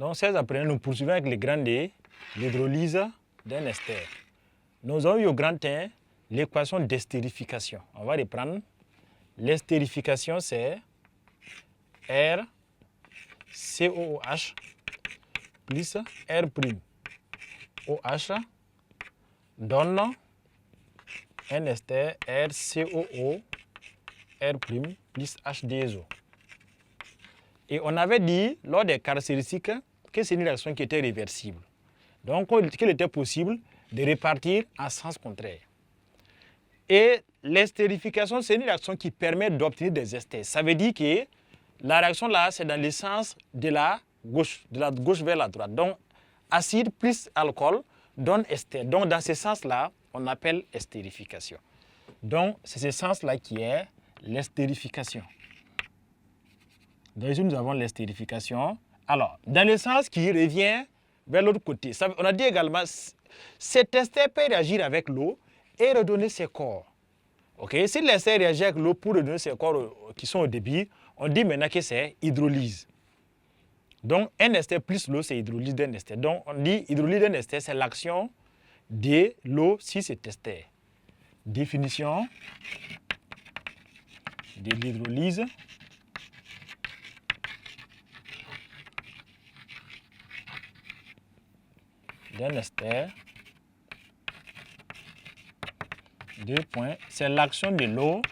Donc, chers apprenants, nous poursuivons avec les grands D, l'hydrolyse d'un ester. Nous avons eu au grand 1 l'équation d'estérification. On va reprendre. L'estérification, c'est R COOH plus R' OH donne un ester RCOO R' plus H2O. Et on avait dit, lors des caractéristiques, que c'est une réaction qui était réversible. Donc, qu'il était possible de répartir en sens contraire. Et l'estérification, c'est une réaction qui permet d'obtenir des esters. Ça veut dire que la réaction là, c'est dans le sens de la gauche vers la droite. Donc, acide plus alcool donne ester. Donc, dans ce sens-là, on appelle estérification. Donc, c'est ce sens-là qui est l'estérification. Donc ici, nous avons l'estérification. Alors, dans le sens qui revient vers l'autre côté, on a dit également, cet ester peut réagir avec l'eau et redonner ses corps. Okay? Si l'ester réagit avec l'eau pour redonner ses corps qui sont au débit, on dit maintenant que c'est hydrolyse. Donc, un ester plus l'eau, c'est hydrolyse d'un ester. Donc, on dit hydrolyse d'un ester, c'est l'action de l'eau sur cet ester. Définition de l'hydrolyse. D'un ester. 2 points. C'est l'action de l'eau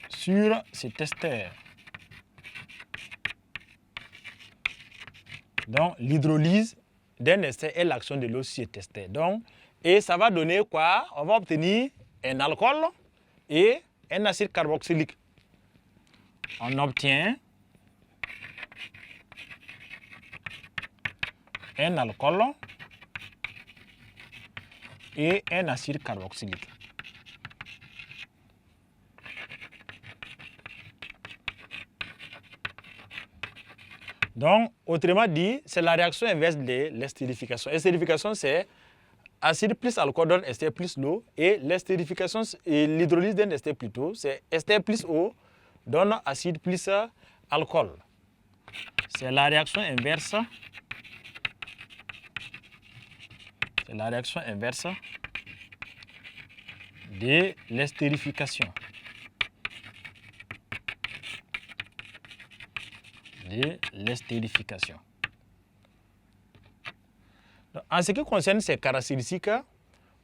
sur cet ester. Donc, l'hydrolyse d'un ester est l'action de l'eau sur cet ester. Donc, et ça va donner quoi? On va obtenir un alcool et un acide carboxylique. On obtient un alcool et un acide carboxylique. Donc, autrement dit, c'est la réaction inverse de l'estérification. L'estérification, c'est acide plus alcool donne ester plus l'eau. Et l'estérification, et l'hydrolyse d'un ester plutôt, c'est ester plus eau donne acide plus alcool. C'est la réaction inverse. C'est la réaction inverse de l'estérification. De l'estérification. En ce qui concerne ces caractéristiques,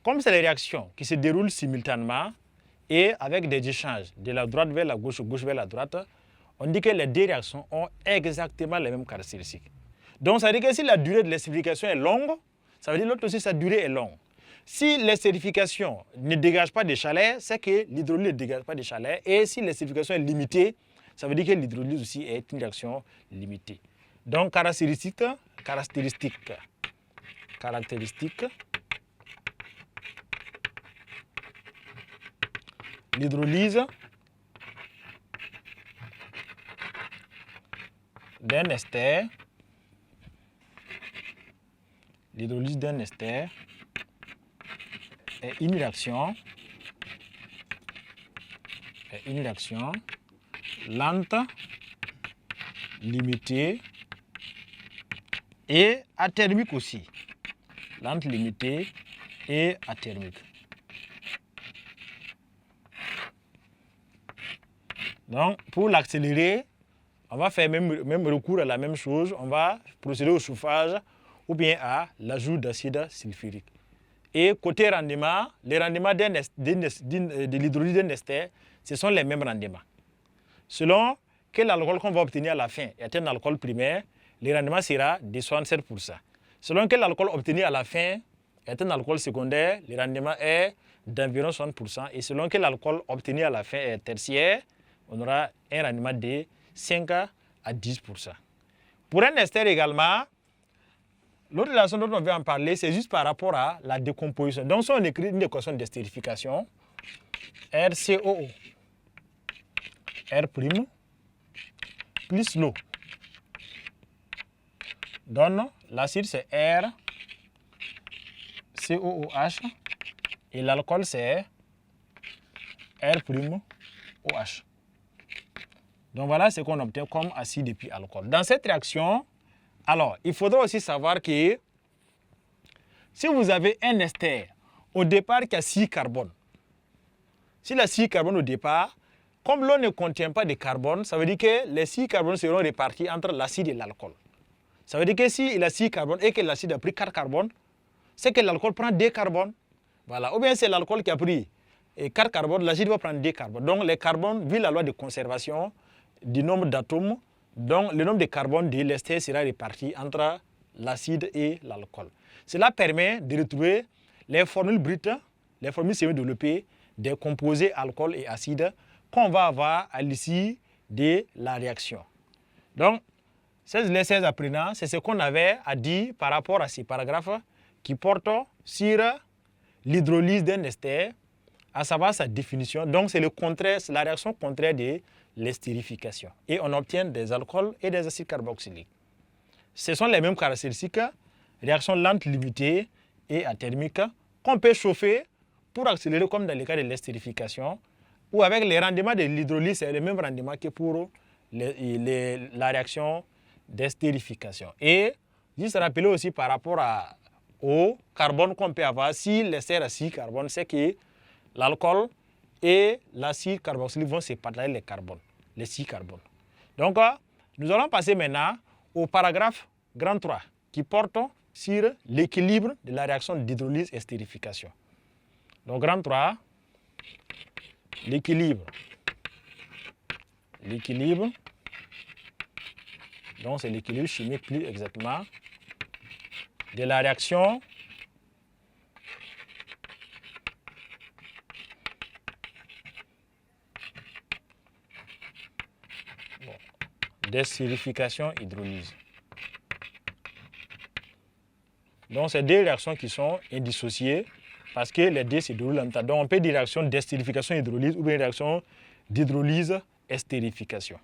comme c'est les réactions qui se déroulent simultanément et avec des échanges de la droite vers la gauche, gauche vers la droite, on dit que les deux réactions ont exactement les mêmes caractéristiques. Donc, ça veut dire que si la durée de l'estérification est longue, ça veut dire que l'autre aussi, sa durée est longue. Si l'estérification ne dégage pas de chaleur, c'est que l'hydrolyse ne dégage pas de chaleur. Et si l'estérification est limitée, ça veut dire que l'hydrolyse aussi est une réaction limitée. Donc, caractéristiques. L'hydrolyse d'un ester. L'hydrolyse d'un ester est une réaction lente, limitée et athermique aussi. Lente, limitée et athermique. Donc, pour l'accélérer, on va faire même recours à la même chose. On va procéder au chauffage ou bien à l'ajout d'acide sulfurique. Et côté rendement, les rendements de l'hydrolyse d'un ester, ce sont les mêmes rendements. Selon quel alcool qu'on va obtenir à la fin est un alcool primaire, le rendement sera de 67%. Selon quel alcool obtenu à la fin est un alcool secondaire, le rendement est d'environ 60%. Et selon quel alcool obtenu à la fin est tertiaire, on aura un rendement de 5 à 10%. Pour un ester également, l'autre relation dont on va en parler, c'est juste par rapport à la décomposition. Donc, si on écrit une équation d'estérification, RCOO, R' plus l'eau, donne l'acide c'est R, COOH, et l'alcool c'est R', OH. Donc voilà ce qu'on obtient comme acide et puis alcool. Dans cette réaction, alors il faudra aussi savoir que si vous avez un ester au départ qui a 6 carbones, s'il a 6 carbones au départ, comme l'eau ne contient pas de carbone, ça veut dire que les 6 carbones seront répartis entre l'acide et l'alcool. Ça veut dire que s'il a 6 carbones et que l'acide a pris 4 carbones, c'est que l'alcool prend 2 carbones. Voilà. Ou bien c'est l'alcool qui a pris 4 carbones, l'acide va prendre 2 carbones. Donc les carbones, vu la loi de conservation du nombre d'atomes, donc le nombre de carbones de l'ester sera réparti entre l'acide et l'alcool. Cela permet de retrouver les formules brutes, les formules semi-développées des composés alcool et acide qu'on va avoir à l'issue de la réaction. Donc, les 16 apprenants, c'est ce qu'on avait à dire par rapport à ces paragraphes qui portent sur l'hydrolyse d'un ester, à savoir sa définition. Donc, c'est le contraire, c'est la réaction contraire de l'estérification. Et on obtient des alcools et des acides carboxyliques. Ce sont les mêmes caractéristiques, réaction lente limitée et athermique, qu'on peut chauffer pour accélérer comme dans le cas de l'estérification, ou avec les rendements de l'hydrolyse, c'est le même rendement que pour la réaction d'estérification. Et juste rappeler aussi par rapport au carbone qu'on peut avoir, si l'ester a 6 carbones, c'est que l'alcool et l'acide carboxylique vont se partager les 6 carbones. Donc, nous allons passer maintenant au paragraphe grand 3 qui porte sur l'équilibre de la réaction d'hydrolyse-estérification. Donc, grand 3, l'équilibre. L'équilibre, donc c'est l'équilibre chimique plus exactement, de la réaction d'estérification hydrolyse. Donc, c'est deux réactions qui sont indissociées parce que les deux se déroulent en même temps. Donc, on peut dire réaction d'estérification hydrolyse ou bien réaction d'hydrolyse estérification.